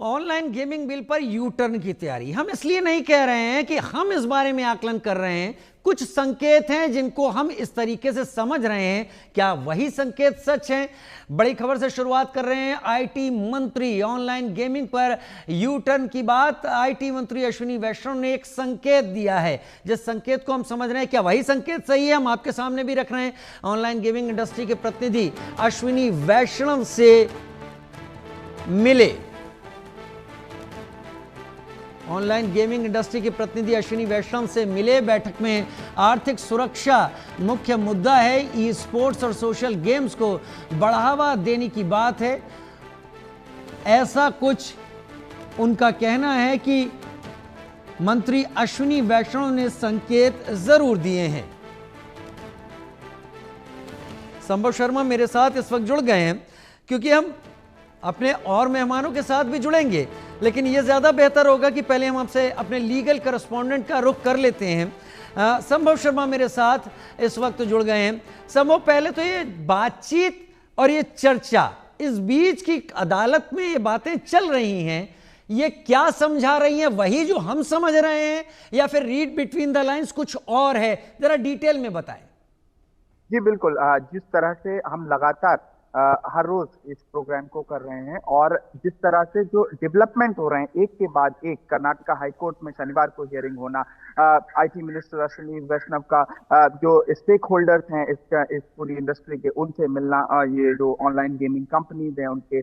Online gaming bill पर U turn की तैयारी हम इसलिए नहीं कह रहे हैं कि हम इस बारे में आकलन कर रहे हैं। कुछ संकेत हैं जिनको हम इस तरीके से समझ रहे हैं, क्या वही संकेत सच हैं? बड़ी खबर से शुरुआत कर रहे हैं। आईटी मंत्री ऑनलाइन गेमिंग पर यू टर्न की बात। आईटी मंत्री अश्विनी वैष्णव ने एक संकेत दिया है, जिस संकेत को हम समझ रहे हैं क्या वही संकेत सही है, हम आपके सामने भी रख रहे हैं। ऑनलाइन गेमिंग इंडस्ट्री के प्रतिनिधि अश्विनी वैष्णव से मिले। ऑनलाइन गेमिंग इंडस्ट्री के प्रतिनिधि अश्विनी वैष्णव से मिले। बैठक में आर्थिक सुरक्षा मुख्य मुद्दा है। ई स्पोर्ट्स और सोशल गेम्स को बढ़ावा देने की बात है, ऐसा कुछ उनका कहना है कि मंत्री अश्विनी वैष्णव ने संकेत जरूर दिए हैं। संभव शर्मा मेरे साथ इस वक्त जुड़ गए हैं, क्योंकि हम अपने और मेहमानों के साथ भी जुड़ेंगे, लेकिन यह ज्यादा बेहतर होगा कि पहले हम आपसे अपने लीगल करस्पॉन्डेंट का रुख कर लेते हैं। संभव शर्मा मेरे साथ इस वक्त जुड़ गए हैं। संभव, पहले तो ये बातचीत और ये चर्चा, इस बीच की अदालत में ये बातें चल रही हैं, ये क्या समझा रही हैं? वही जो हम समझ रहे हैं या फिर रीड बिटवीन द लाइंस कुछ और है? जरा डिटेल में बताएं। जी बिल्कुल। जिस तरह से हम लगातार हर रोज इस प्रोग्राम को कर रहे हैं और जिस तरह से जो डेवलपमेंट हो रहे हैं एक के बाद एक, कर्नाटका हाईकोर्ट में शनिवार को हियरिंग होना, आईटी मिनिस्टर अश्विनी वैष्णव का जो स्टेक होल्डर्स हैं इस पूरी इंडस्ट्री के, उनसे मिलना, ये जो ऑनलाइन गेमिंग कंपनीज हैं उनके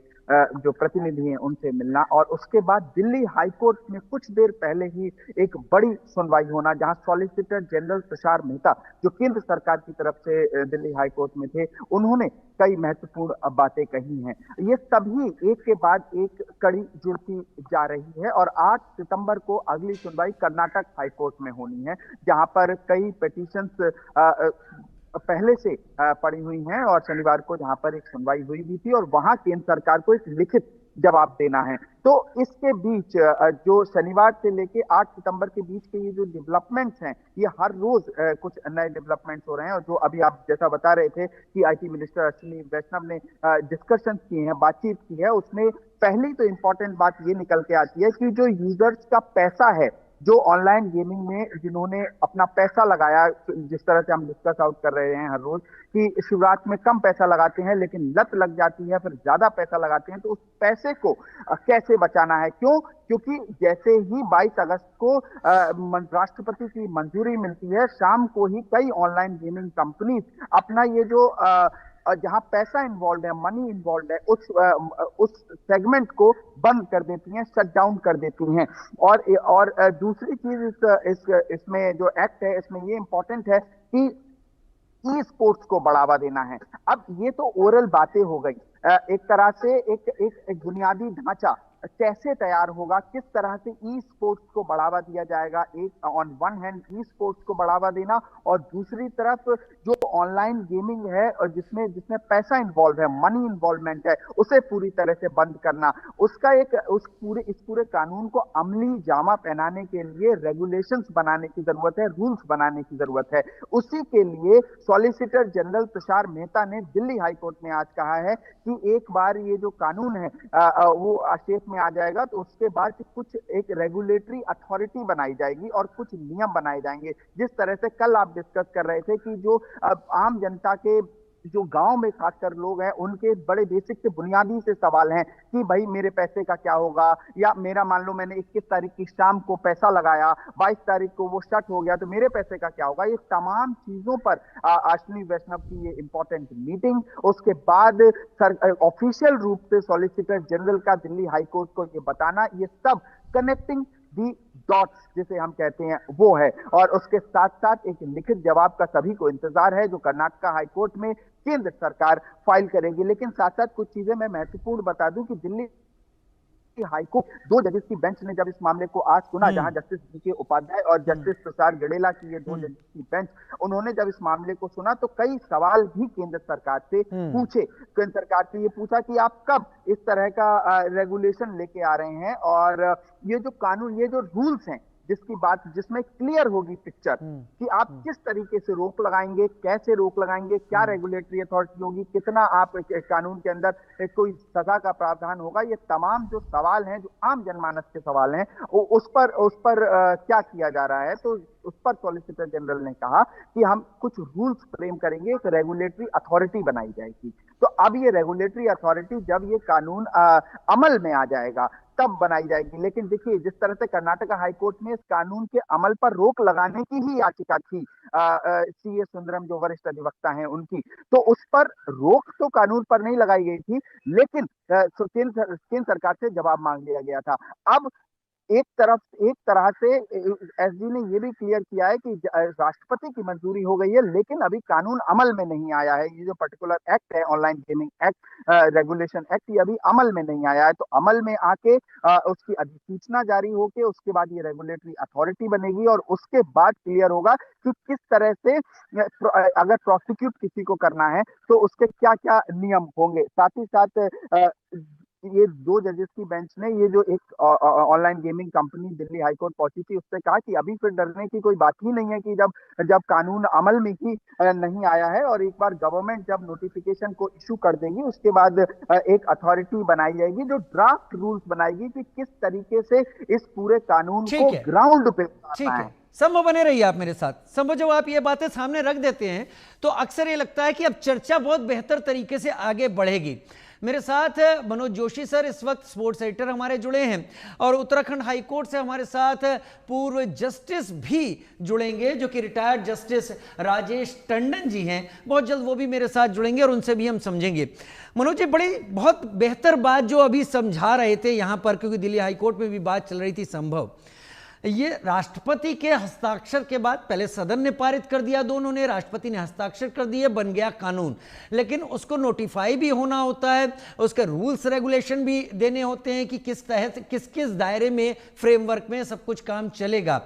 जो प्रतिनिधि हैं उनसे मिलना, और उसके बाद दिल्ली हाईकोर्ट में कुछ देर पहले ही एक बड़ी सुनवाई होना, जहां सॉलिसिटर जनरल तुषार मेहता, जो केंद्र सरकार की तरफ से दिल्ली हाईकोर्ट में थे, उन्होंने कई महत्वपूर्ण बातें कही हैं। ये सभी एक के बाद एक कड़ी जुड़ती जा रही है और 8 सितंबर को अगली सुनवाई कर्नाटक हाईकोर्ट में होनी है, जहां पर कई पिटीशंस पहले से पड़ी हुई हैं और शनिवार को जहां पर एक सुनवाई हुई भी थी और वहां केंद्र सरकार को एक लिखित जवाब देना है। तो इसके बीच जो शनिवार से लेके 8 सितंबर के बीच के ये जो डेवलपमेंट्स हैं, ये हर रोज कुछ नए डेवलपमेंट्स हो रहे हैं। और जो अभी आप जैसा बता रहे थे कि आईटी मिनिस्टर अश्विनी वैष्णव ने डिस्कशन किए हैं, बातचीत की है, उसमें पहली तो इंपॉर्टेंट बात ये निकल के आती है कि जो यूजर्स का पैसा है, जो ऑनलाइन गेमिंग में जिन्होंने अपना पैसा लगाया, जिस तरह से हम डिस्कस आउट कर रहे हैं हर रोज कि शुरुआत में कम पैसा लगाते हैं लेकिन लत लग जाती है, फिर ज्यादा पैसा लगाते हैं, तो उस पैसे को कैसे बचाना है? क्यों? क्योंकि जैसे ही 22 अगस्त को राष्ट्रपति की मंजूरी मिलती है, शाम को ही कई ऑनलाइन गेमिंग कंपनीज अपना ये जो जहां पैसा इन्वॉल्व है, मनी इन्वॉल्व है, उस सेगमेंट को बंद कर देती हैं, शट डाउन कर देती हैं। और दूसरी चीज इसमें जो एक्ट है, इसमें ये इंपॉर्टेंट है कि ई स्पोर्ट्स को बढ़ावा देना है। अब ये तो ओरल बातें हो गई, एक तरह से एक बुनियादी ढांचा कैसे तैयार होगा, किस तरह से ई स्पोर्ट्स को बढ़ावा दिया जाएगा। एक on one hand e sports को बढ़ावा देना और दूसरी तरफ जो ऑनलाइन गेमिंग है और जिसमें पैसा इन्वॉल्व है, मनी इन्वॉल्वमेंट है, उसे पूरी तरह से बंद करना। उसका इस पूरे कानून को अमली जामा पहनाने के लिए रेगुलेशंस बनाने की जरूरत है, रूल्स बनाने की जरूरत है। उसी के लिए सॉलिसिटर जनरल तुषार मेहता ने दिल्ली हाईकोर्ट में आज कहा है कि एक बार ये जो कानून है वो आशेप में आ जाएगा तो उसके बाद कुछ एक रेगुलेटरी अथॉरिटी बनाई जाएगी और कुछ नियम बनाए जाएंगे। जिस तरह से कल आप डिस्कस कर रहे थे कि जो आम जनता के, जो गांव में खासकर लोग हैं, उनके बड़े बेसिक से बुनियादी से सवाल हैं कि भाई मेरे पैसे का क्या होगा, या मेरा मान लो मैंने 21 तारीख की शाम को पैसा लगाया, 22 तारीख को वो शट हो गया, तो मेरे पैसे का क्या होगा। ये तमाम चीजों पर अश्विनी वैष्णव की ये इंपॉर्टेंट मीटिंग, उसके बाद ऑफिशियल रूप से सॉलिसिटर जनरल का दिल्ली हाईकोर्ट को ये बताना, ये सब कनेक्टिंग दी डॉट्स जिसे हम कहते हैं वो है। और उसके साथ साथ एक लिखित जवाब का सभी को इंतजार है, जो कर्नाटका हाईकोर्ट में केंद्र सरकार फाइल करेगी। लेकिन साथ साथ कुछ चीजें मैं महत्वपूर्ण बता दूं कि दिल्ली हाईकोर्ट 2 जजेस की बेंच ने जब इस मामले को आज सुना, जहां जस्टिस जीके उपाध्याय और जस्टिस तुषार गडेला की ये 2 जजेस की बेंच, उन्होंने जब इस मामले को सुना तो कई सवाल भी केंद्र सरकार से पूछे। केंद्र सरकार से ये पूछा कि आप कब इस तरह का रेगुलेशन लेके आ रहे हैं, और ये जो कानून, ये जो रूल्स हैं, जिसकी बात, जिसमें क्लियर होगी पिक्चर कि आप किस तरीके से रोक लगाएंगे, कैसे रोक लगाएंगे, क्या रेगुलेटरी अथॉरिटी होगी, कितना आप कानून के अंदर कोई सजा का प्रावधान होगा, ये तमाम जो सवाल हैं, जो आम जनमानस के सवाल हैं, उस पर क्या किया जा रहा है। तो उस पर सॉलिसिटर जनरल ने कहा कि हम कुछ रूल्स फ्रेम करेंगे, एक रेगुलेटरी अथॉरिटी बनाई जाएगी। तो अब ये रेगुलेटरी अथॉरिटी जब ये कानून अमल में आ जाएगा तब बनाई जाएगी। लेकिन देखिए, जिस तरह से कर्नाटक हाईकोर्ट में इस कानून के अमल पर रोक लगाने की ही याचिका थी सीए सुंदरम जो वरिष्ठ अधिवक्ता हैं उनकी, तो उस पर रोक तो कानून पर नहीं लगाई गई थी, लेकिन केंद्र सरकार से जवाब मांग लिया गया था। अब एक तरह से एसजी ने यह भी क्लियर किया है कि राष्ट्रपति की मंजूरी हो गई है, लेकिन अभी कानून अमल में नहीं आया है। ये जो पर्टिकुलर एक्ट है, online gaming act regulation act, ये अभी अमल में नहीं आया है। तो अमल में आके उसकी अधिसूचना जारी होके उसके बाद ये रेगुलेटरी अथॉरिटी बनेगी और उसके बाद क्लियर होगा कि किस तरह से अगर प्रोसिक्यूट किसी को करना है तो उसके क्या क्या नियम होंगे। साथ ही साथ ये 2 जजेस की बेंच ने ये जो एक online gaming company Delhi high court पहुंची थी उससे कहा कि अभी फिर डरने की कोई बात ही नहीं है कि जब कानून अमल में ही नहीं आया है और एक बार गवर्नमेंट जब नोटिफिकेशन को इशू कर देगी उसके बाद एक अथॉरिटी बनाई जाएगी जो ड्राफ्ट रूल्स बनाएगी कि किस तरीके से इस पूरे कानून को ग्राउंड पे ठीक है। संभव बने रहिए आप मेरे साथ। संभव जब आप ये बातें सामने रख देते हैं तो अक्सर ये लगता है कि अब चर्चा बहुत बेहतर तरीके से आगे बढ़ेगी। मेरे साथ मनोज जोशी सर इस वक्त स्पोर्ट्स एडिटर हमारे जुड़े हैं और उत्तराखंड हाईकोर्ट से हमारे साथ पूर्व जस्टिस भी जुड़ेंगे जो कि रिटायर्ड जस्टिस राजेश टंडन जी हैं। बहुत जल्द वो भी मेरे साथ जुड़ेंगे और उनसे भी हम समझेंगे। मनोज जी, बड़ी बहुत बेहतर बात जो अभी समझा रहे थे यहाँ पर, क्योंकि दिल्ली हाईकोर्ट में भी बात चल रही थी, संभव ये राष्ट्रपति के हस्ताक्षर के बाद पहले सदन ने पारित कर दिया, दोनों ने, राष्ट्रपति ने हस्ताक्षर कर दिए, बन गया कानून। लेकिन उसको नोटिफाई भी होना होता है, उसके रूल्स रेगुलेशन भी देने होते हैं कि किस तरह से किस किस दायरे में, फ्रेमवर्क में सब कुछ काम चलेगा।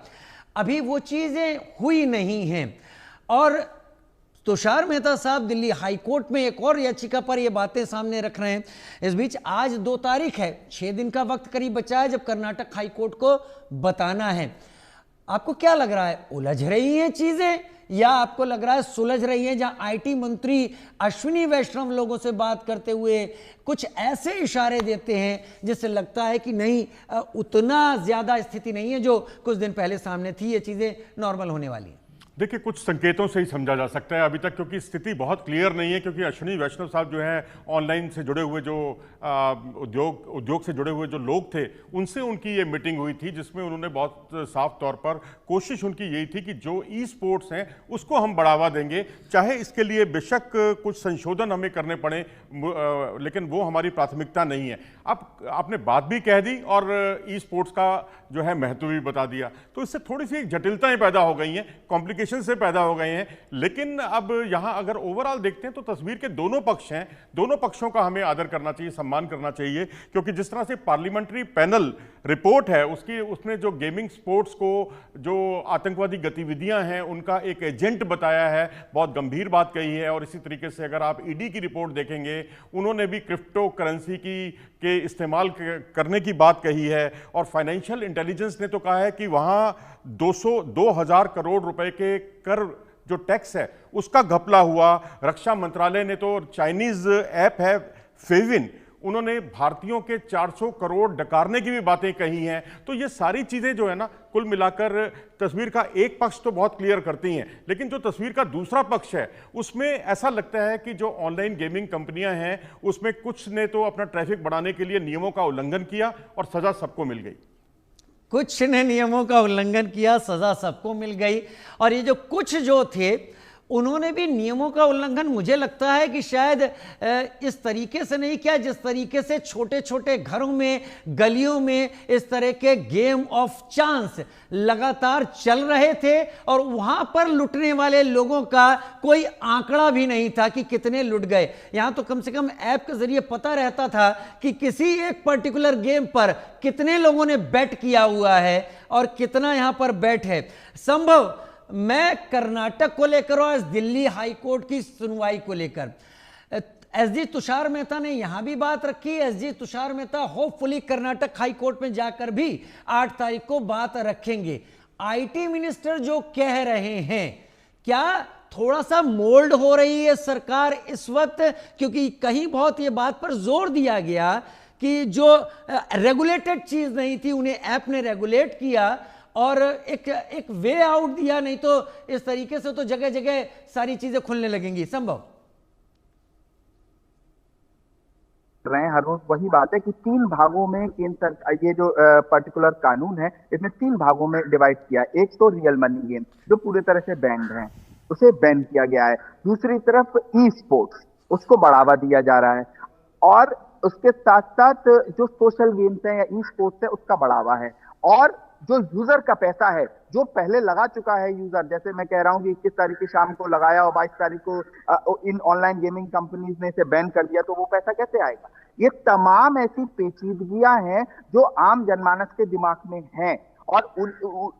अभी वो चीजें हुई नहीं हैं और तुषार मेहता साहब दिल्ली हाईकोर्ट में एक और याचिका पर ये बातें सामने रख रहे हैं। इस बीच आज 2 तारीख है, 6 दिन का वक्त करीब बचा है जब कर्नाटक हाईकोर्ट को बताना है। आपको क्या लग रहा है, उलझ रही हैं चीजें या आपको लग रहा है सुलझ रही हैं? जहां आईटी मंत्री अश्विनी वैष्णव लोगों से बात करते हुए कुछ ऐसे इशारे देते हैं जिससे लगता है कि नहीं, उतना ज्यादा स्थिति नहीं है जो कुछ दिन पहले सामने थी, ये चीजें नॉर्मल होने वाली है। देखिए, कुछ संकेतों से ही समझा जा सकता है अभी तक, क्योंकि स्थिति बहुत क्लियर नहीं है। क्योंकि अश्विनी वैष्णव साहब जो है ऑनलाइन से जुड़े हुए जो उद्योग से जुड़े हुए जो लोग थे उनसे उनकी ये मीटिंग हुई थी जिसमें उन्होंने बहुत साफ तौर पर कोशिश उनकी यही थी कि जो ई स्पोर्ट्स हैं उसको हम बढ़ावा देंगे, चाहे इसके लिए बेशक कुछ संशोधन हमें करने पड़े, लेकिन वो हमारी प्राथमिकता नहीं है। अब आपने बात भी कह दी और ई स्पोर्ट्स का जो है महत्व भी बता दिया, तो इससे थोड़ी सी जटिलताएं पैदा हो गई हैं, कॉम्प्लिकेशन से पैदा हो गए हैं। लेकिन अब यहां अगर ओवरऑल देखते हैं तो तस्वीर के दोनों पक्ष हैं, दोनों पक्षों का हमें आदर करना चाहिए, सम्मान करना चाहिए। क्योंकि जिस तरह से पार्लियामेंट्री पैनल रिपोर्ट है उसने जो गेमिंग स्पोर्ट्स को, जो आतंकवादी गतिविधियां हैं उनका एक एजेंट बताया है, बहुत गंभीर बात कही है। और इसी तरीके से अगर आप ईडी की रिपोर्ट देखेंगे, उन्होंने भी क्रिप्टो करेंसी के इस्तेमाल करने की बात कही है। और फाइनेंशियल इंटेलिजेंस ने तो कहा है कि वहां 2000 करोड़ रुपए के कर जो टैक्स है उसका घपला हुआ। रक्षा मंत्रालय ने तो चाइनीज ऐप है फेविन, उन्होंने भारतीयों के 400 करोड़ डकारने की भी बातें कही हैं। तो ये सारी चीजें जो है ना, कुल मिलाकर तस्वीर का एक पक्ष तो बहुत क्लियर करती हैं, लेकिन जो तस्वीर का दूसरा पक्ष है उसमें ऐसा लगता है कि जो ऑनलाइन गेमिंग कंपनियां हैं उसमें कुछ ने तो अपना ट्रैफिक बढ़ाने के लिए नियमों का उल्लंघन किया और सजा सबको मिल गई। कुछ ने नियमों का उल्लंघन किया, सजा सबको मिल गई। और ये जो कुछ जो थे उन्होंने भी नियमों का उल्लंघन मुझे लगता है कि शायद इस तरीके से नहीं किया जिस तरीके से छोटे छोटे घरों में, गलियों में इस तरह के गेम ऑफ चांस लगातार चल रहे थे और वहां पर लुटने वाले लोगों का कोई आंकड़ा भी नहीं था कि कितने लुट गए। यहां तो कम से कम ऐप के जरिए पता रहता था कि किसी एक पर्टिकुलर गेम पर कितने लोगों ने बैट किया हुआ है और कितना यहां पर बैट है। संभव मैं कर्नाटक को लेकर और दिल्ली हाईकोर्ट की सुनवाई को लेकर, एसजी तुषार मेहता ने यहां भी बात रखी। SG Tushar Mehta hopefully Karnataka high court में जाकर भी 8 तारीख को बात रखेंगे। आईटी मिनिस्टर जो कह रहे हैं, क्या थोड़ा सा मोल्ड हो रही है सरकार इस वक्त? क्योंकि कहीं बहुत ये बात पर जोर दिया गया कि जो रेगुलेटेड चीज नहीं थी उन्हें ऐप ने रेगुलेट किया और एक वे आउट दिया, नहीं तो इस तरीके से तो जगह जगह सारी चीजें खुलने लगेंगी। संभव रहे हैं हर रोज वही बात है कि 3 भागों में केंद्र सरकार ये जो पर्टिकुलर कानून है इसने 3 भागों में डिवाइड किया। एक तो रियल मनी गेम जो पूरी तरह से बैंड है, उसे बैन किया गया है। दूसरी तरफ ई स्पोर्ट्स, उसको बढ़ावा दिया जा रहा है, और उसके साथ साथ जो सोशल गेम्स हैं या ई स्पोर्ट्स है उसका बढ़ावा है। और जो यूजर का पैसा है जो पहले लगा चुका है यूजर, जैसे मैं कह रहा हूं कि 21 तारीख की शाम को लगाया और 22 तारीख को इन ऑनलाइन गेमिंग कंपनीज ने इसे बैन कर दिया, तो वो पैसा कैसे आएगा? ये तमाम ऐसी पेचीदगियां हैं जो आम जनमानस के दिमाग में हैं, और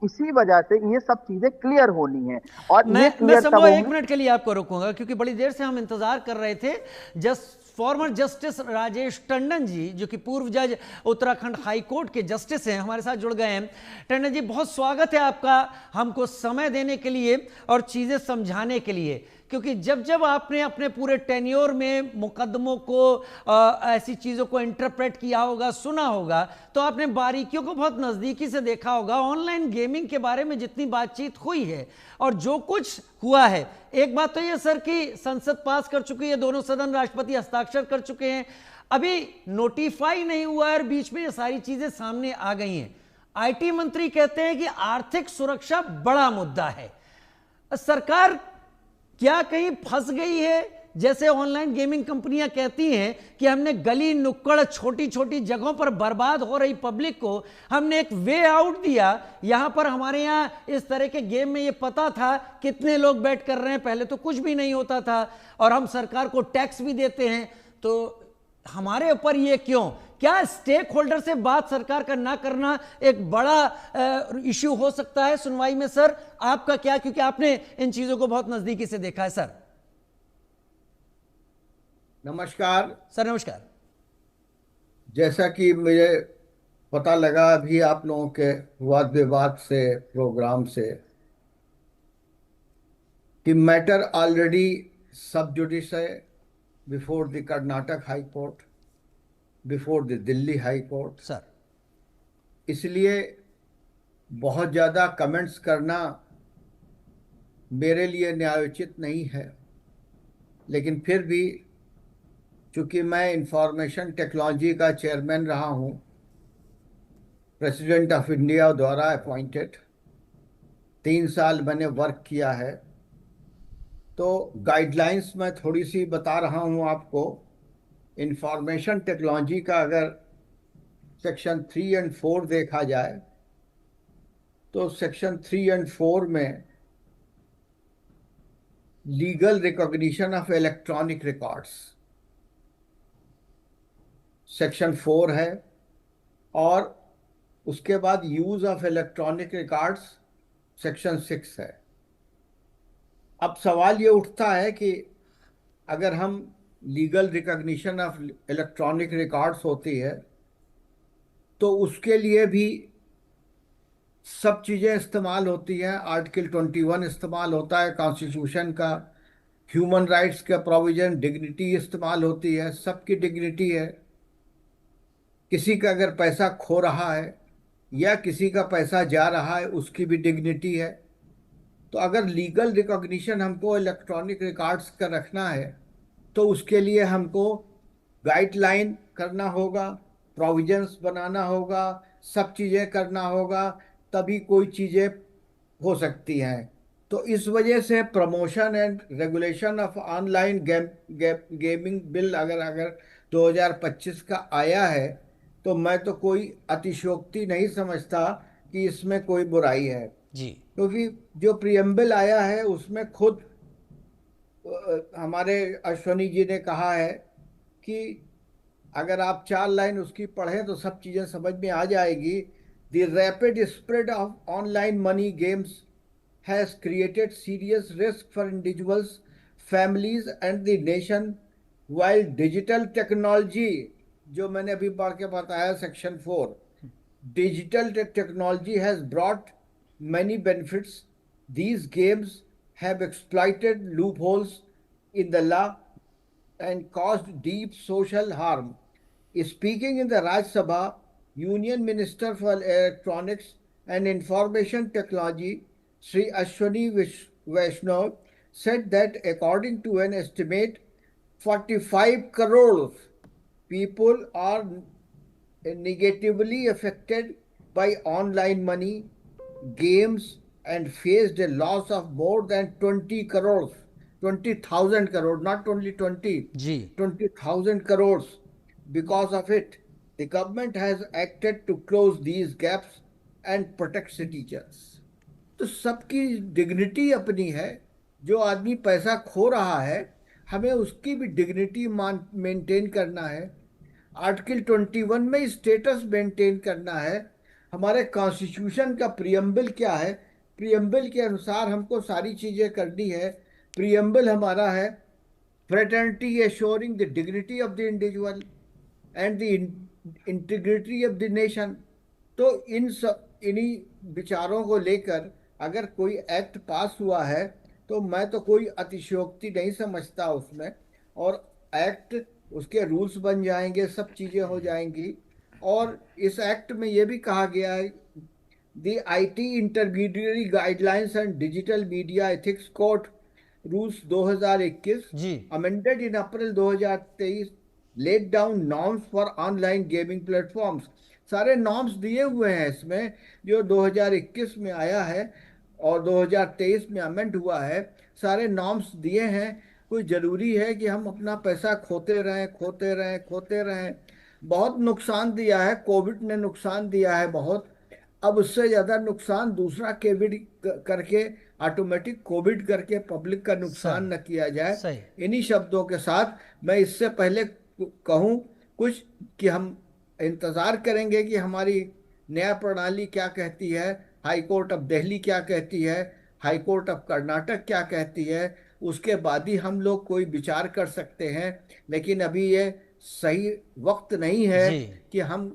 इसी वजह से ये सब चीजें क्लियर होनी है। और मैं संभव 1 मिनट के लिए आपको रोकूंगा क्योंकि बड़ी देर से हम इंतजार कर रहे थे। फॉर्मर जस्टिस राजेश टंडन जी, जो कि पूर्व जज उत्तराखंड हाई कोर्ट के जस्टिस हैं, हमारे साथ जुड़ गए हैं। टंडन जी, बहुत स्वागत है आपका हमको समय देने के लिए और चीजें समझाने के लिए, क्योंकि जब जब आपने अपने पूरे टेन्योर में मुकदमों को ऐसी चीज़ों को इंटरप्रेट किया होगा, सुना होगा, तो आपने बारीकियों को बहुत नज़दीकी से देखा होगा। ऑनलाइन गेमिंग के बारे में जितनी बातचीत हुई है और जो कुछ हुआ है, एक बात तो ये सर कि संसद पास कर चुकी है, दोनों सदन, राष्ट्रपति हस्ताक्षर कर चुके हैं, अभी नोटिफाई नहीं हुआ है और बीच में ये सारी चीज़ें सामने आ गई हैं। आईटी मंत्री कहते हैं कि आर्थिक सुरक्षा बड़ा मुद्दा है। सरकार क्या कहीं फंस गई है? जैसे ऑनलाइन गेमिंग कंपनियां कहती हैं कि हमने गली नुक्कड़ छोटी छोटी जगहों पर बर्बाद हो रही पब्लिक को हमने एक वे आउट दिया। यहां पर हमारे यहां इस तरह के गेम में ये पता था कितने लोग बैट कर रहे हैं, पहले तो कुछ भी नहीं होता था, और हम सरकार को टैक्स भी देते हैं, तो हमारे ऊपर ये क्यों? क्या स्टेक होल्डर से बात सरकार का ना करना एक बड़ा इश्यू हो सकता है सुनवाई में? सर, आपका क्या, क्योंकि आपने इन चीजों को बहुत नजदीकी से देखा है। सर नमस्कार। सर नमस्कार। जैसा कि मुझे पता लगा अभी आप लोगों के वाद विवाद से, प्रोग्राम से, कि मैटर ऑलरेडी सब जुडिस है before the Karnataka high court, before the Delhi high court. Sir, इसलिए बहुत ज़्यादा कमेंट्स करना मेरे लिए न्यायोचित नहीं है, लेकिन फिर भी चूंकि मैं इंफॉर्मेशन टेक्नोलॉजी का चेयरमैन रहा हूँ, प्रेसिडेंट ऑफ इंडिया द्वारा अपॉइंटेड, 3 साल मैंने वर्क किया है, तो गाइडलाइंस मैं थोड़ी सी बता रहा हूँ आपको। इंफॉर्मेशन टेक्नोलॉजी का अगर सेक्शन 3 और 4 देखा जाए तो सेक्शन 3 और 4 में legal recognition of electronic records section 4 है, और उसके बाद use of electronic records section 6 है। अब सवाल ये उठता है कि अगर हम legal recognition of electronic records होती है तो उसके लिए भी सब चीज़ें इस्तेमाल होती हैं। आर्टिकल 21 इस्तेमाल होता है कॉन्स्टिट्यूशन का, ह्यूमन राइट्स का प्रोविजन, डिग्निटी इस्तेमाल होती है, सबकी डिग्निटी है। किसी का अगर पैसा खो रहा है या किसी का पैसा जा रहा है उसकी भी डिग्निटी है। तो अगर लीगल रिकॉग्निशन हमको इलेक्ट्रॉनिक रिकॉर्ड्स का रखना है तो उसके लिए हमको गाइडलाइन करना होगा, प्रोविजंस बनाना होगा, सब चीज़ें करना होगा, तभी कोई चीज़ें हो सकती हैं। तो इस वजह से promotion and regulation of online gaming bill अगर 2025 का आया है तो मैं तो कोई अतिशयोक्ति नहीं समझता कि इसमें कोई बुराई है जी, क्योंकि जो प्रियम्बल आया है उसमें खुद हमारे अश्वनी जी ने कहा है कि अगर आप 4 लाइन उसकी पढ़ें तो सब चीज़ें समझ में आ जाएगी। The rapid spread of online money games has created serious risk for individuals, families and the nation, while digital technology, जो मैंने अभी पढ़ के बताया section 4, digital technology has brought many benefits. These games have exploited loopholes in the law and caused deep social harm. Speaking in the Rajya Sabha, Union Minister for Electronics and Information Technology, Sri Ashwini Vaishnav, said that according to an estimate, 45 crores people are negatively affected by online money, games, and faced a loss of more than 20 crores, 20,000 crores, not only 20, जी 20,000 crores because of it. The government has acted to close these gaps and protect citizens. तो सबकी dignity अपनी है। जो आदमी पैसा खो रहा है, हमें उसकी भी डिग्निटी मेंटेन करना है। आर्टिकल 21 में स्टेटस मेंटेन करना है। हमारे कॉन्स्टिट्यूशन का प्रियम्बल क्या है, प्रियम्बल के अनुसार हमको सारी चीजें करनी है। प्रियम्बल हमारा है fraternity assuring the dignity of the individual and the integrity of the nation. तो इन्हीं विचारों को लेकर अगर कोई एक्ट पास हुआ है तो मैं तो कोई अतिशयोक्ति नहीं समझता उसमें, और एक्ट उसके रूल्स बन जाएंगे, सब चीजें हो जाएंगी। और इस एक्ट में ये भी कहा गया है the IT intermediary guidelines and digital media ethics code rules 2021 जी amended in April 2023 laid down norms for online gaming platforms. सारे नॉर्म्स दिए हुए हैं इसमें, जो 2021 में आया है और 2023 में अमेंड हुआ है। सारे नॉर्म्स दिए हैं। कोई ज़रूरी है कि हम अपना पैसा खोते रहें, खोते रहें, खोते रहें? बहुत नुकसान दिया है, कोविड ने नुकसान दिया है बहुत। अब उससे ज़्यादा नुकसान दूसरा कोविड करके, ऑटोमेटिक कोविड करके पब्लिक का नुकसान न किया जाए। सही। इन्हीं शब्दों के साथ मैं इससे पहले कहूँ कुछ कि हम इंतज़ार करेंगे कि हमारी न्याय प्रणाली क्या कहती है, हाई कोर्ट ऑफ दिल्ली क्या कहती है, हाई कोर्ट ऑफ कर्नाटक क्या कहती है, उसके बाद ही हम लोग कोई विचार कर सकते हैं। लेकिन अभी ये सही वक्त नहीं है जी कि हम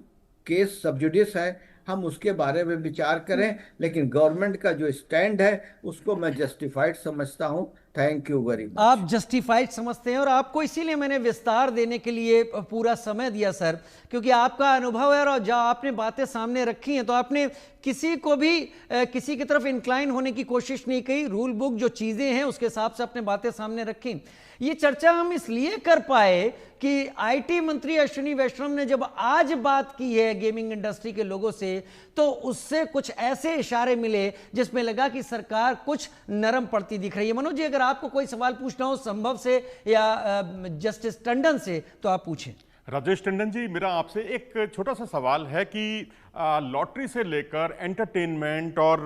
केस सब जुडिस है, हम उसके बारे में विचार करें। लेकिन गवर्नमेंट का जो स्टैंड है उसको मैं जस्टिफाइड समझता हूं। Thank you very much. आप जस्टिफाइड समझते हैं, और आपको इसीलिए मैंने विस्तार देने के लिए पूरा समय दिया सर, क्योंकि आपका अनुभव है और जब आपने बातें सामने रखी हैं तो आपने किसी को भी किसी की तरफ इंक्लाइन होने की कोशिश नहीं की। रूल बुक जो चीज़ें हैं उसके हिसाब से अपने बातें सामने रखी। ये चर्चा हम इसलिए कर पाए कि आईटी मंत्री अश्विनी वैष्णव ने जब आज बात की है गेमिंग इंडस्ट्री के लोगों से, तो उससे कुछ ऐसे इशारे मिले जिसमें लगा कि सरकार कुछ नरम पड़ती दिख रही है। मनोज जी, अगर आपको कोई सवाल पूछना हो संभव से या जस्टिस टंडन से तो आप पूछें। राजेश टंडन जी, मेरा आपसे एक छोटा सा सवाल है कि लॉटरी से लेकर एंटरटेनमेंट और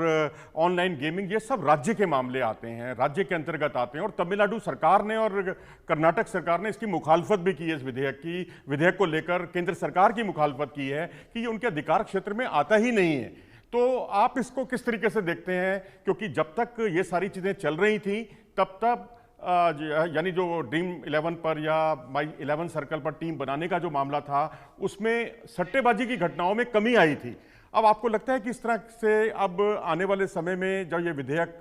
ऑनलाइन गेमिंग, ये सब राज्य के मामले आते हैं, राज्य के अंतर्गत आते हैं, और तमिलनाडु सरकार ने और कर्नाटक सरकार ने इसकी मुखालफत भी की है। इस विधेयक को लेकर केंद्र सरकार की मुखालफत की है कि ये उनके अधिकार क्षेत्र में आता ही नहीं है। तो आप इसको किस तरीके से देखते हैं? क्योंकि जब तक ये सारी चीज़ें चल रही थी तब तक यानी जो ड्रीम 11 पर या माई 11 सर्कल पर टीम बनाने का जो मामला था, उसमें सट्टेबाजी की घटनाओं में कमी आई थी। अब आपको लगता है कि इस तरह से अब आने वाले समय में जब ये विधेयक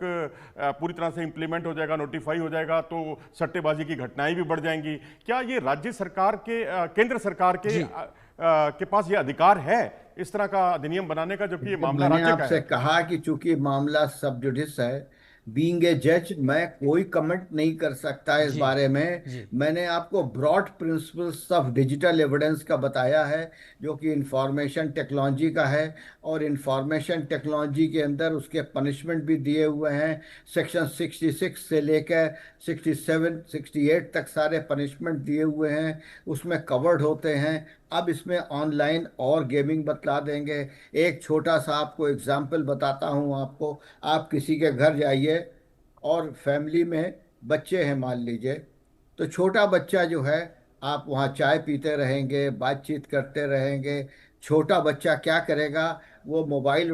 पूरी तरह से इंप्लीमेंट हो जाएगा, नोटिफाई हो जाएगा, तो सट्टेबाजी की घटनाएं भी बढ़ जाएंगी? क्या ये राज्य सरकार के, केंद्र सरकार के पास ये अधिकार है इस तरह का अधिनियम बनाने का, जबकि ये मामला राज्य का है? आपसे कहा कि चूंकि मामला सब जुडिस है, बीइंग ए जज मैं कोई कमेंट नहीं कर सकता इस बारे में। मैंने आपको broad principles of digital evidence का बताया है, जो कि इंफॉर्मेशन टेक्नोलॉजी का है, और इंफॉर्मेशन टेक्नोलॉजी के अंदर उसके पनिशमेंट भी दिए हुए हैं। सेक्शन 66 से लेकर 67, 68 तक सारे पनिशमेंट दिए हुए हैं, उसमें कवर्ड होते हैं। अब इसमें ऑनलाइन और गेमिंग बतला देंगे। एक छोटा सा आपको एग्जाम्पल बताता हूँ आपको। आप किसी के घर जाइए और फैमिली में बच्चे हैं मान लीजिए, तो छोटा बच्चा जो है, आप वहाँ चाय पीते रहेंगे, बातचीत करते रहेंगे। छोटा बच्चा क्या करेगा, वो मोबाइल